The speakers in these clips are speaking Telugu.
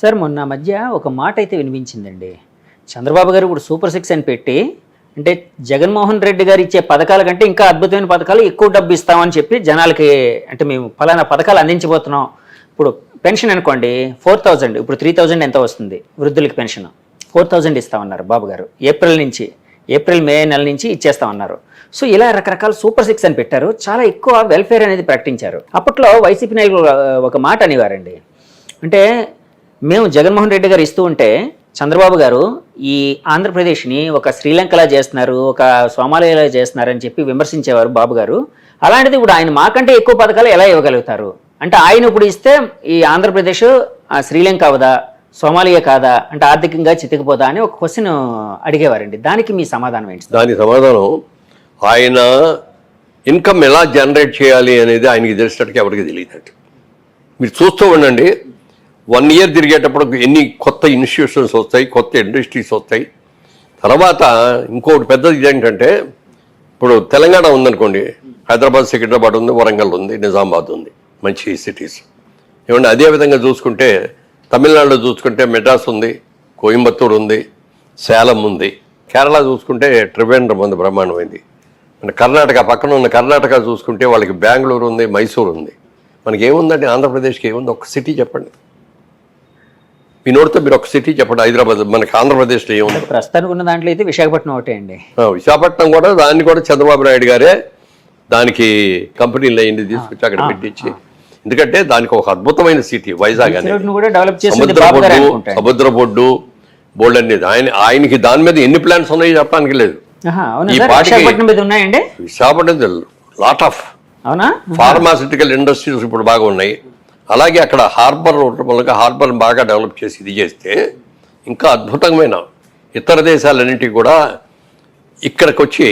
సార్ మొన్న మధ్య ఒక మాట అయితే వినిపించిందండి. చంద్రబాబు గారు ఇప్పుడు సూపర్ 6 అని పెట్టి అంటే జగన్మోహన్ రెడ్డి గారు ఇచ్చే పథకాల కంటే ఇంకా అద్భుతమైన పథకాలు ఎక్కువ డబ్బు ఇస్తామని చెప్పి జనాలకి అంటే మేము ఫలానా పథకాలు అందించబోతున్నాం. ఇప్పుడు పెన్షన్ అనుకోండి 4000, ఇప్పుడు 3000 ఎంత వస్తుంది వృద్ధులకి పెన్షన్ 4000 ఇస్తామన్నారు బాబు గారు. ఏప్రిల్ మే నెల నుంచి ఇచ్చేస్తామన్నారు. సో ఇలా రకరకాల సూపర్ 6 అని పెట్టారు. చాలా ఎక్కువ వెల్ఫేర్ అనేది ప్రకటించారు. అప్పట్లో వైసీపీ నాయకులు ఒక మాట అనేవారండి, అంటే మేము జగన్మోహన్ రెడ్డి గారు ఇస్తూ ఉంటే చంద్రబాబు గారు ఈ ఆంధ్రప్రదేశ్ని ఒక శ్రీలంకలా చేస్తున్నారు, ఒక సోమాలియాలా చేస్తున్నారు అని చెప్పి విమర్శించేవారు బాబు గారు. అలాంటిది ఇప్పుడు ఆయన మాకంటే ఎక్కువ పథకాలు ఎలా ఇవ్వగలుగుతారు? అంటే ఆయన ఇప్పుడు ఇస్తే ఈ ఆంధ్రప్రదేశ్ శ్రీలంక అవదా, సోమాలియా కాదా, అంటే ఆర్థికంగా చితికిపోదా అని ఒక క్వశ్చన్ అడిగేవారండి. దానికి మీ సమాధానం ఏంటి? దాని సమాధానం, ఆయన ఇన్కమ్ ఎలా జనరేట్ చేయాలి అనేది ఆయనకి తెలిసినట్టుగా ఎవరికి తెలియదు. మీరు చూస్తూ ఉండండి, 1 year తిరిగేటప్పుడు ఎన్ని కొత్త ఇన్స్టిట్యూషన్స్ వస్తాయి, కొత్త ఇండస్ట్రీస్ వస్తాయి. తర్వాత ఇంకొకటి పెద్దది ఏంటంటే, ఇప్పుడు తెలంగాణ ఉందనుకోండి, హైదరాబాద్, సికింద్రాబాద్ ఉంది, వరంగల్ ఉంది, నిజామాబాద్ ఉంది, మంచి సిటీస్. ఏమంటే అదేవిధంగా చూసుకుంటే తమిళనాడులో చూసుకుంటే మెడ్రాస్ ఉంది, కోయంబత్తూరు ఉంది, సేలం ఉంది. కేరళ చూసుకుంటే త్రివేంద్రం ఉంది, బ్రహ్మాండమైంది. మన కర్ణాటక పక్కన ఉన్న కర్ణాటక చూసుకుంటే వాళ్ళకి బెంగళూరు ఉంది, మైసూరు ఉంది. మనకి ఏముందండి ఆంధ్రప్రదేశ్కి ఏముంది? ఒక సిటీ చెప్పండి, మీ నోటితో మీరు ఒక సిటీ చెప్పండి. హైదరాబాద్ మనకి ఆంధ్రప్రదేశ్లో ఏముంది? ప్రస్తుతానికి ఉన్న దాంట్లో అయితే విశాఖపట్నం ఒకటే అండి. విశాఖపట్నం కూడా, దాన్ని కూడా చంద్రబాబు నాయుడు గారే దానికి కంపెనీలు అయింది తీసుకొచ్చి అక్కడ పెట్టించి, ఎందుకంటే దానికి ఒక అద్భుతమైన సిటీ వైజాగ్ అనేది. సముద్ర బొడ్డు బోల్డ్ అనేది ఆయనకి దాని మీద ఎన్ని ప్లాన్స్ ఉన్నాయో చెప్పడానికి లేదు. Visakhapatnam lot of pharmaceutical industries ఇప్పుడు బాగా ఉన్నాయి. అలాగే అక్కడ హార్బర్ బాగా డెవలప్ చేసి ఇది చేస్తే ఇంకా అద్భుతమైన ఇతర దేశాలన్నింటికి కూడా ఇక్కడికి వచ్చి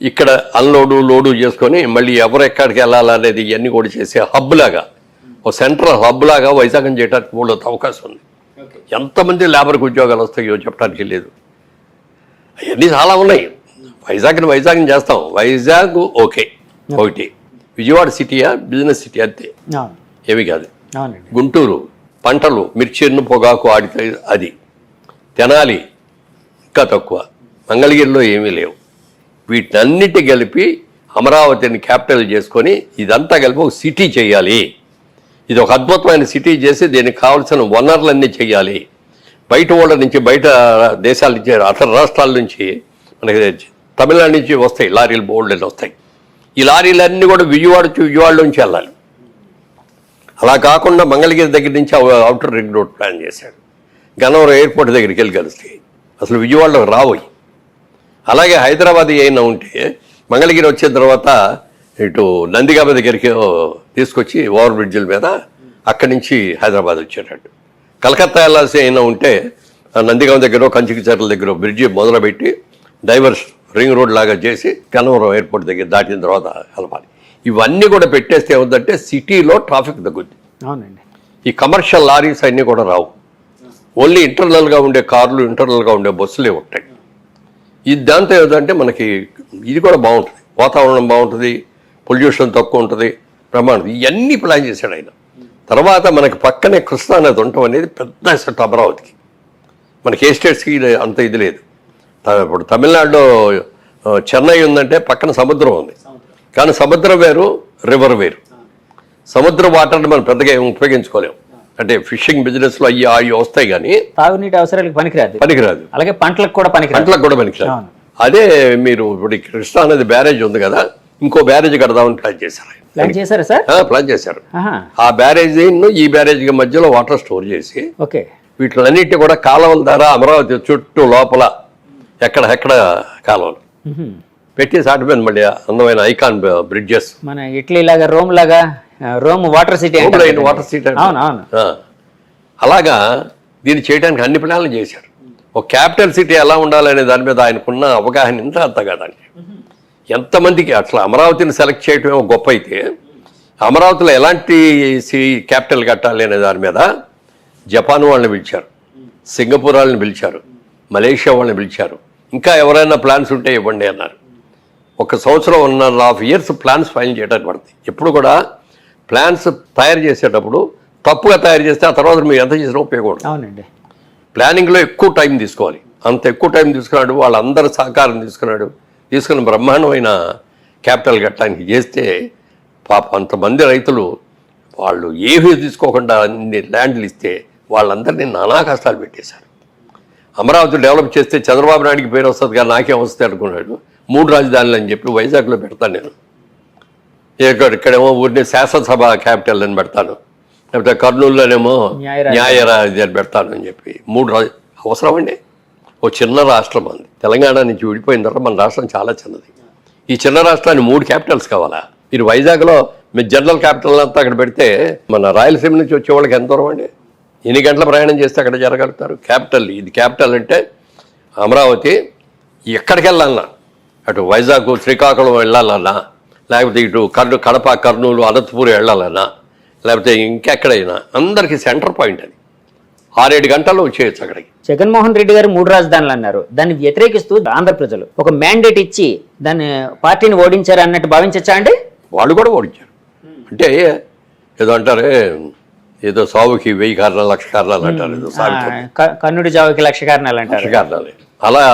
ఇక్కడ లోడు చేసుకొని మళ్ళీ ఎవరు ఎక్కడికి వెళ్ళాలనేది ఇవన్నీ కూడా చేసే హబ్ లాగా, ఒక సెంట్రల్ హబ్ లాగా వైజాగ్ చేయడానికి కూడా అవకాశం ఉంది. ఎంతమంది లేబర్కి ఉద్యోగాలు వస్తాయో చెప్పడానికి లేదు. అవన్నీ చాలా ఉన్నాయి. వైజాగ్ని చేస్తాం. వైజాగ్ ఓకే ఒకటి, విజయవాడ సిటీయా బిజినెస్ సిటీ అంతే, ఏమి కాదు. గుంటూరు పంటలు, మిర్చిన్ను పొగాకు ఆడితే అది. తెనాలి ఇంకా తక్కువ. మంగళగిరిలో ఏమీ లేవు. వీటన్నిటి కలిపి అమరావతిని క్యాపిటల్ చేసుకొని ఇదంతా కలిపి ఒక సిటీ చేయాలి. ఇది ఒక అద్భుతమైన సిటీ చేసి దీనికి కావాల్సిన వనరులన్నీ చేయాలి. బయట వాళ్ళ నుంచి, బయట దేశాల నుంచి, అతర రాష్ట్రాల నుంచి, మనకి తమిళనాడు నుంచి వస్తాయి లారీలు, బోల్డ్ వస్తాయి. ఈ లారీలన్నీ కూడా విజయవాడలోంచి వెళ్ళాలి. అలా కాకుండా మంగళగిరి దగ్గర నుంచి అవుటర్ రింగ్ రోడ్ ప్లాన్ చేశాడు. గన్నవరం ఎయిర్పోర్ట్ దగ్గరికి వెళ్ళి కలుస్తాయి, అసలు విజయవాడలోకి రాబోయి. అలాగే హైదరాబాద్ అయినా ఉంటే మంగళగిరి వచ్చిన తర్వాత ఇటు నందిగామ దగ్గరికి తీసుకొచ్చి ఓవర్ బ్రిడ్జిల మీద అక్కడి నుంచి హైదరాబాద్ వచ్చేటట్టు. కలకత్తా వెళ్ళాల్సి అయినా ఉంటే నందిగామ దగ్గర, కంచికిచర్ల దగ్గర బ్రిడ్జి మొదలుపెట్టి డైవర్స్ రింగ్ రోడ్ లాగా చేసి గన్నవరం ఎయిర్పోర్ట్ దగ్గర దాటిన తర్వాత కలపాలి. ఇవన్నీ కూడా పెట్టేస్తే ఏముందంటే సిటీలో ట్రాఫిక్ తగ్గుద్ది. అవునండి. ఈ కమర్షియల్ లారీస్ అన్నీ కూడా రావు. ఓన్లీ ఇంటర్నల్గా ఉండే కార్లు, ఇంటర్నల్గా ఉండే బస్సులే ఉంటాయి. ఇది దాంతో ఏదంటే మనకి ఇది కూడా బాగుంటుంది, వాతావరణం బాగుంటుంది, పొల్యూషన్ తక్కువ ఉంటుంది, ప్రమాణం. ఇవన్నీ ప్లాన్ చేశాడు ఆయన. తర్వాత మనకి పక్కనే కృష్ణా నది ఉండటం అనేది పెద్ద సెట్ అమరావతికి. మనకి ఏ స్టేట్స్కి అంత ఇది లేదు. ఇప్పుడు తమిళనాడులో చెన్నై ఉందంటే పక్కన సముద్రం ఉంది, కానీ సముద్రం వేరు, రివర్ వేరు. సముద్ర వాటర్ని మనం పెద్దగా ఏమి ఉపయోగించుకోలేము. అంటే ఫిషింగ్ బిజినెస్లో అవి వస్తాయి, కానీ తాగునీటి అవసరాలకు పనికిరాదు. అలాగే పంటలకు కూడా పనికిరాదు. అదే మీరు ఇప్పుడు కృష్ణా అనేది బ్యారేజ్ ఉంది కదా, ఇంకో బ్యారేజ్ కడదామని ప్లాన్ చేశారు. ప్లాన్ చేశారు. ఆ బ్యారేజ్ ఈ బ్యారేజ్ మధ్యలో వాటర్ స్టోర్ చేసి వీటిలన్నిటి కూడా కాలువల ద్వారా అమరావతి చుట్టూ లోపల ఎక్కడ కాలువలు పెట్టి సాటిపోయింది. మళ్ళీ అందమైన ఐకాన్ బ్రిడ్జెస్, మన ఇటలీ లాగా, రోమ్ వాటర్ సిటీ. అలాగా దీన్ని చేయడానికి అన్ని ప్లాన్లు చేశారు. ఒక క్యాపిటల్ సిటీ ఎలా ఉండాలనే దాని మీద ఆయనకున్న అవగాహన ఇంత అంత కాదండి. ఎంతమందికి అట్లా అమరావతిని సెలెక్ట్ చేయటం గొప్ప అయితే, అమరావతిలో ఎలాంటి క్యాపిటల్ కట్టాలి అనే దాని మీద జపాన్ వాళ్ళని పిలిచారు, సింగపూర్ వాళ్ళని పిలిచారు, మలేషియా వాళ్ళని పిలిచారు. ఇంకా ఎవరైనా ప్లాన్స్ ఉంటే ఇవ్వండి అన్నారు. 1 సంవత్సరం 1.5 years ప్లాన్స్ ఫైల్ చేయడానికి పడుతుంది. ఎప్పుడు కూడా ప్లాన్స్ తయారు చేసేటప్పుడు తప్పుగా తయారు చేస్తే ఆ తర్వాత మీరు ఎంత చేసినా ఉపయోగం ఉండదు. అవునండి. ప్లానింగ్లో ఎక్కువ టైం తీసుకోవాలి. అంత ఎక్కువ టైం తీసుకున్నాడు, వాళ్ళందరూ సహకారం తీసుకుని బ్రహ్మాండమైన క్యాపిటల్ కట్టడానికి చేస్తే పాప అంతమంది రైతులు వాళ్ళు ఏమీ తీసుకోకుండా అన్ని ల్యాండ్లు ఇస్తే వాళ్ళందరినీ నానా కష్టాలు పెట్టేశారు. అమరావతి డెవలప్ చేస్తే చంద్రబాబు నాయుడికి పేరు వస్తుంది కానీ నాకేం వస్తుంది అనుకున్నాడు. 3 రాజధానులు అని చెప్పి వైజాగ్లో పెడతాను నేను, ఇక్కడేమో ఊరిని శాసనసభ క్యాపిటల్ అని పెడతాను, లేకపోతే కర్నూలులోనేమో న్యాయరాజధాని అని పెడతాను అని చెప్పి 3 అవసరం అండి. ఓ చిన్న రాష్ట్రం అంది, తెలంగాణ నుంచి విడిపోయిన తర్వాత మన రాష్ట్రం చాలా చిన్నది. ఈ చిన్న రాష్ట్రాన్ని 3 క్యాపిటల్స్ కావాలా? మీరు వైజాగ్లో మీరు జనరల్ క్యాపిటల్ అంతా అక్కడ పెడితే మన రాయలసీమ నుంచి వచ్చే వాళ్ళకి ఎంత దూరం అండి? ఎన్ని గంటల ప్రయాణం చేస్తే అక్కడ జరగలుగుతారు? క్యాపిటల్ ఇది. క్యాపిటల్ అంటే అమరావతి. ఎక్కడికి వెళ్ళాలన్నా, అటు వైజాగ్ శ్రీకాకుళం వెళ్ళాలన్నా, లేకపోతే ఇటు కడప కర్నూలు అనంతపూర్ వెళ్ళాలన్నా, లేకపోతే ఇంకెక్కడైనా అందరికీ సెంటర్ పాయింట్ అది. 6-7 గంటల్లో వచ్చేయచ్చు అక్కడికి. జగన్మోహన్ రెడ్డి గారు 3 రాజధానులు అన్నారు. దాన్ని వ్యతిరేకిస్తూ ఆంధ్ర ప్రజలు ఒక మ్యాండేట్ ఇచ్చి దాన్ని పార్టీని ఓడించారు అన్నట్టు భావించచ్చా అండి? వాళ్ళు కూడా ఓడించారు. అంటే ఏదో అంటారే, ఏదో సావుకి 1000 కారణాలు 1,00,000 కారణాలు అంటారు. ఏదో కన్నుడి జావుకి 1,00,000 కారణాలు అంటారు. 1,00,000 కారణాలు. అలా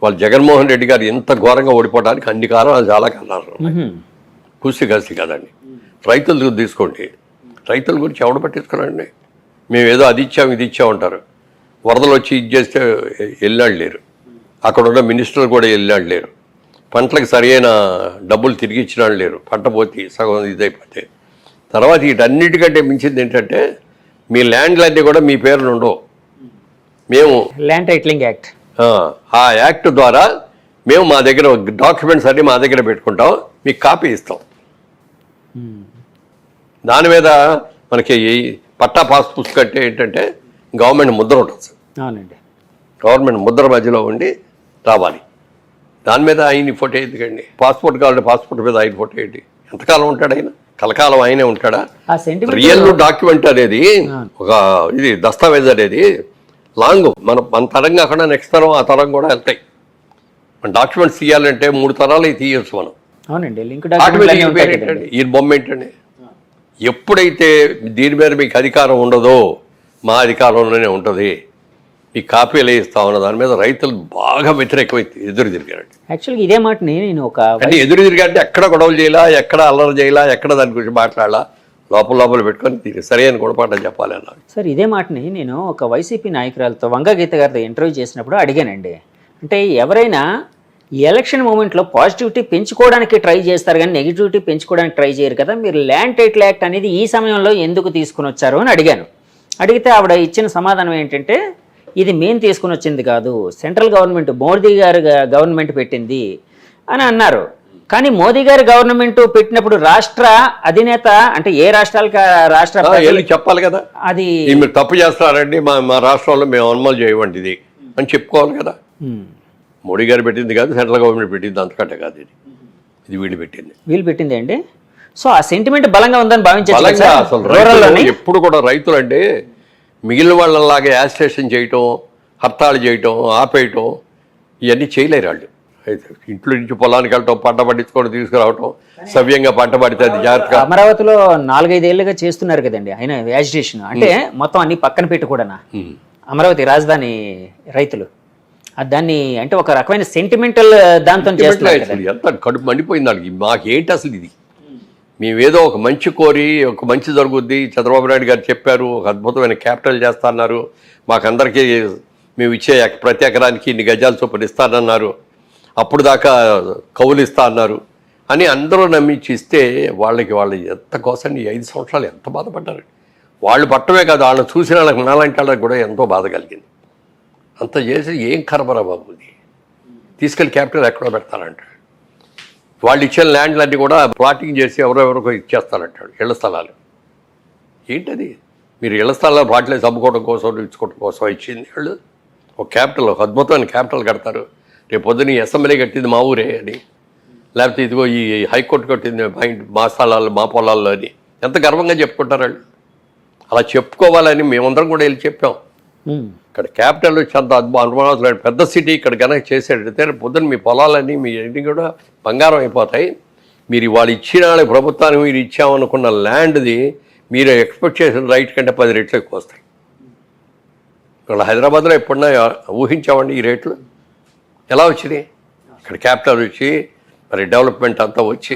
వాళ్ళు జగన్మోహన్ రెడ్డి గారు ఎంత ఘోరంగా ఓడిపోవడానికి అన్ని కారణాలు, చాలా కారణాలు. కూసి కలిసి కదండి. రైతులు తీసుకోండి, రైతుల గురించి ఎవడు పట్టించుకున్నాండి? మేము ఏదో అది ఇచ్చాం ఇది ఇచ్చామంటారు. వరదలు వచ్చి ఇది చేస్తే వెళ్ళాడు లేరు, అక్కడ ఉన్న మినిస్టర్లు కూడా వెళ్ళాడు లేరు, పంటలకు సరైన డబ్బులు తిరిగి ఇచ్చిన లేరు, పంట పోతే సగం ఇదైపోతే. తర్వాత వీటన్నిటికంటే మించింది ఏంటంటే మీ ల్యాండ్లన్నీ కూడా మీ పేరున ఉండవు. మేము ల్యాండ్ టైటిలింగ్ యాక్ట్, ఆ యాక్ట్ ద్వారా మేము మా దగ్గర డాక్యుమెంట్స్ అన్నీ మా దగ్గర పెట్టుకుంటాం, మీకు కాపీ ఇస్తాం. దాని మీద మనకి పట్టా పాస్ పుస్తకం అంటే ఏంటంటే గవర్నమెంట్ ముద్ర ఉంటుంది. అవునండి. గవర్నమెంట్ ముద్ర మధ్యలో ఉండి రావాలి. దాని మీద ఆయన ఫోటో ఎందుకండి? పాస్పోర్ట్ కావాలంటే పాస్పోర్ట్ మీద ఆయన ఫోటో ఏంటి? ఎంతకాలం ఉంటాడు ఆయన? కలకాలం ఆయనే ఉంటాడా? రియల్ డాక్యుమెంట్ అనేది, ఒక ఇది దస్తావేజ్ అనేది లాంగ్, మన తరం కాకుండా నెక్స్ట్ తరం, ఆ తరం కూడా వెళ్తాయి. మన డాక్యుమెంట్స్ తీయాలంటే 3 తరాలు తీయచ్చు మనం. అవునండి. ఈ బొమ్మ ఏంటండి? ఎప్పుడైతే దీని మీద మీకు అధికారం ఉండదో, మా అధికారంలోనే ఉంటుంది, ఈ కాపీలు ఇస్తామన్న దాని మీద రైతులు బాగా వ్యతిరేకమై ఎదురు తిరిగారండి. యాక్చువల్గా ఇదే మాటని నేను అంటే ఎదురు తిరిగారంటే ఎక్కడ గొడవలు చేయాలా, ఎక్కడ అల్లరి చేయాలా, ఎక్కడ దాని గురించి మాట్లాడాలా, లోపల పెట్టుకొని సరైన గుణపాఠం చెప్పాలి అన్నారు. సార్ ఇదే మాటని నేను ఒక వైసీపీ నాయకురాలతో వంగగీత గారితో ఇంటర్వ్యూ చేసినప్పుడు అడిగానండి. అంటే ఎవరైనా ఎలక్షన్ మూమెంట్లో పాజిటివిటీ పెంచుకోవడానికి ట్రై చేస్తారు కానీ నెగిటివిటీ పెంచుకోవడానికి ట్రై చేయరు కదా, మీరు ల్యాండ్ టైటిల్ యాక్ట్ అనేది ఈ సమయంలో ఎందుకు తీసుకుని వచ్చారు అని అడిగాను. అడిగితే ఆవిడ ఇచ్చిన సమాధానం ఏంటంటే, ఇది మేము తీసుకుని వచ్చింది కాదు, సెంట్రల్ గవర్నమెంట్ మోదీ గారు గవర్నమెంట్ పెట్టింది అని అన్నారు. కానీ మోదీ గారి గవర్నమెంట్ పెట్టినప్పుడు రాష్ట్ర అధినేత అంటే ఏ రాష్ట్రాలకి రాష్ట్ర చెప్పాలి కదా, అది మీరు తప్పు చేస్తారండి, మా రాష్ట్రంలో మేము అమలు చేయవండి ఇది అని చెప్పుకోవాలి కదా. మోడీ గారు పెట్టింది కాదు, సెంట్రల్ గవర్నమెంట్ పెట్టింది, అంతకంటే కాదు, ఇది వీళ్ళు పెట్టింది అండి. సో ఆ సెంటిమెంట్ బలంగా ఉందని భావించారు. అసలు ఎప్పుడు కూడా రైతులు అంటే మిగిలిన వాళ్ళలాగా యాజిటేషన్ చేయటం, హర్తాళు చేయటం, ఆపేయటం ఇవన్నీ చేయలేరు వాళ్ళు. అయితే ఇంట్లో నుంచి పొలానికి వెళ్ళటం, పంట పండించుకొని తీసుకురావటం, సవ్యంగా పంట పడితే అది జాగ్రత్తగా. అమరావతిలో 4-5 ఏళ్ళుగా చేస్తున్నారు కదండి ఆయన యాజిటేషన్, అంటే మొత్తం అన్ని పక్కన పెట్టి కూడా అమరావతి రాజధాని రైతులు దాన్ని అంటే ఒక రకమైన సెంటిమెంటల్ దాంతో చేస్తున్నారు. ఎంత కడుపు మండిపోయింది వాళ్ళకి. మాకేంటి అసలు ఇది? మేమేదో ఒక మంచి కోరి, ఒక మంచి జరుగుద్ది, చంద్రబాబు నాయుడు గారు చెప్పారు, ఒక అద్భుతమైన క్యాపిటల్ చేస్తా అన్నారు, మాకందరికీ మేము ఇచ్చే ప్రతి ఎకరానికి ఇన్ని గజాల చొప్పున ఇస్తానన్నారు, అప్పుడు దాకా కౌలు ఇస్తా అన్నారు అని అందరూ నమ్మించి ఇస్తే వాళ్ళు ఎంత కోసం 5 సంవత్సరాలు ఎంత బాధపడ్డారు. వాళ్ళు పట్టమే కాదు, వాళ్ళని చూసిన వాళ్ళకి నాలాంటి వాళ్ళకి కూడా ఎంతో బాధ కలిగింది. అంత చేసి ఏం కరబరా బాబు, ఇది తీసుకెళ్ళి క్యాపిటల్ ఎక్కడో పెడతానంటాడు. వాళ్ళు ఇచ్చిన ల్యాండ్లన్నీ కూడా ప్లాటింగ్ చేసి ఎవరెవరికో ఇచ్చేస్తానంటాడు, ఇళ్ల స్థలాలు. ఏంటది? మీరు ఇళ్ల స్థలాలు వాటిలో అమ్ముకోవడం కోసం, ఇచ్చుకోవడం కోసం ఇచ్చింది వాళ్ళు. ఒక క్యాపిటల్, ఒక అద్భుతమైన క్యాపిటల్ కడతారు. రేపు పొద్దున్న అసెంబ్లీ కట్టింది మా ఊరే అని, లేకపోతే ఇదిగో ఈ హైకోర్టు కట్టింది మా స్థలాలు మా పొలాల్లో అని ఎంత గర్వంగా చెప్పుకుంటారు వాళ్ళు. అలా చెప్పుకోవాలని మేమందరం కూడా వెళ్ళి చెప్పాం. ఇక్కడ క్యాపిటల్ అంత అనుమానం పెద్ద సిటీ ఇక్కడ కనుక చేసేటైతే పొద్దున్న మీ పొలాలన్నీ మీ అన్ని కూడా బంగారం అయిపోతాయి. మీరు వాళ్ళు ఇచ్చిన ప్రభుత్వానికి మీరు ఇచ్చామనుకున్న ల్యాండ్ది మీరు ఎక్స్పెక్ట్ చేసిన రైట్ కంటే 10 రెట్లు ఎక్కువ వస్తాయి. ఇక్కడ హైదరాబాద్లో ఎప్పుడన్నా ఊహించామండి ఈ రేట్లు ఎలా వచ్చినాయి? ఇక్కడ క్యాపిటల్ వచ్చి మరి డెవలప్మెంట్ అంతా వచ్చి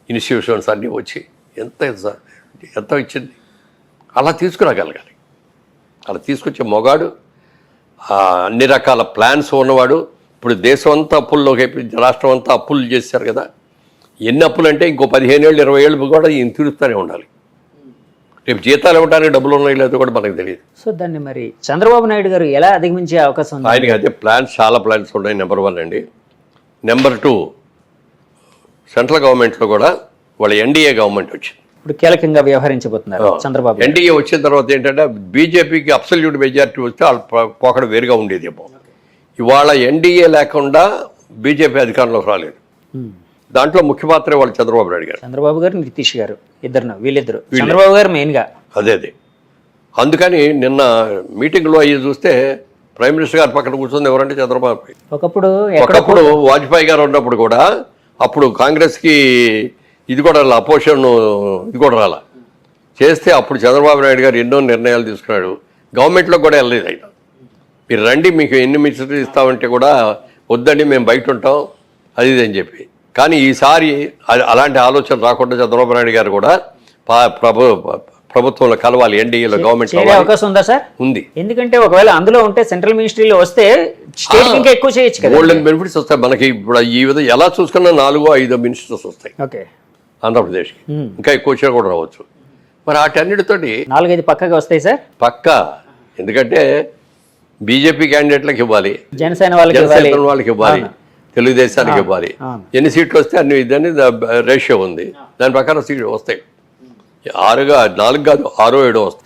ఇన్స్టిట్యూషన్స్ అన్నీ వచ్చి ఎంత ఇచ్చింది. అలా తీసుకురాగలగాలి. అలా తీసుకొచ్చే మొగాడు అన్ని రకాల ప్లాన్స్ ఉన్నవాడు. ఇప్పుడు దేశం అంతా అప్పుల్లోకి రాష్ట్రం అంతా అప్పులు చేశారు కదా. ఎన్ని అప్పులు అంటే ఇంకో 15 ఏళ్ళు 20 ఏళ్ళు కూడా ఈయన తీరుస్తూనే ఉండాలి. రేపు జీతాలు ఇవ్వడానికి డబ్బులు ఉన్నాయి లేదో కూడా మనకు తెలియదు. సో దాన్ని మరి చంద్రబాబు నాయుడు గారు ఎలా అధిగమించే అవకాశం ఉంది? ఆయనకి అదే ప్లాన్స్, చాలా ప్లాన్స్ ఉన్నాయి. నెంబర్ 1 అండి. నెంబర్ 2, సెంట్రల్ గవర్నమెంట్లో కూడా వాళ్ళ ఎన్డీఏ గవర్నమెంట్ వచ్చింది. ఇప్పుడు కీలకంగా వ్యవహరించబోతున్నారు చంద్రబాబు. ఎన్డీఏ వచ్చిన తర్వాత ఏంటంటే బీజేపీకి అబ్సల్యూట్ మెజారిటీ వస్తే వాళ్ళ పోకడ వేరుగా ఉండేదేమో. ఇవాళ ఎన్డీఏ లేకుండా బీజేపీ అధికారంలోకి రాలేదు. దాంట్లో ముఖ్య పాత్ర వాళ్ళు చంద్రబాబు నాయుడు గారు, చంద్రబాబు గారు, నితీష్ గారు, వీళ్ళిద్దరు. చంద్రబాబు గారు మెయిన్గా. అదే అందుకని నిన్న మీటింగ్లో అయ్యి చూస్తే ప్రైమ్ మినిస్టర్ గారు పక్కన కూర్చుంది ఎవరంటే చంద్రబాబు. ఒకప్పుడు వాజ్పేయి గారు ఉన్నప్పుడు కూడా అప్పుడు కాంగ్రెస్కి ఇది కూడా అపోజిషన్ ఇది కూడా రాలా చేస్తే అప్పుడు చంద్రబాబు నాయుడు గారు ఎన్నో నిర్ణయాలు తీసుకున్నాడు. గవర్నమెంట్లో కూడా వెళ్ళలేదు ఆయన. మీరు రండి, మీకు ఎన్ని మినిస్టర్లు ఇస్తామంటే కూడా వద్దండి, మేము బయట ఉంటాం అది ఇది అని చెప్పి. కానీ ఈసారి అలాంటి ఆలోచన రాకుండా చంద్రబాబు నాయుడు గారు కూడా ప్రభుత్వంలో కలవాలి, ఎన్డీఏలో గవర్నమెంట్ అవకాశం ఉందా సార్? ఉంది. ఎందుకంటే ఒకవేళ అందులో ఉంటే సెంట్రల్ మినిస్ట్రీలో వస్తే స్టేట్ ఇంకా ఎక్కువ చేయొచ్చు కదా. గోల్డెన్ బెనిఫిట్స్ వస్తాయి మనకి. ఇప్పుడు ఈ విధంగా ఎలా చూసుకున్నా 4-5 మినిస్టర్స్ వస్తాయి ఆంధ్రప్రదేశ్కి. ఇంకా ఎక్కువ వచ్చినా కూడా రావచ్చు. మరి వాటన్నిటితోటి 4-5 పక్కగా వస్తాయి సార్. పక్కా. ఎందుకంటే బీజేపీ క్యాండిడేట్లకు ఇవ్వాలి, జనసేన వాళ్ళకి ఇవ్వాలి, తెలుగుదేశానికి ఇవ్వాలి. ఎన్ని సీట్లు వస్తే అన్ని ఇదని రేషియో ఉంది. దాని ప్రకారం సీట్లు వస్తాయి. 4 కాదు 6-7 వస్తాయి.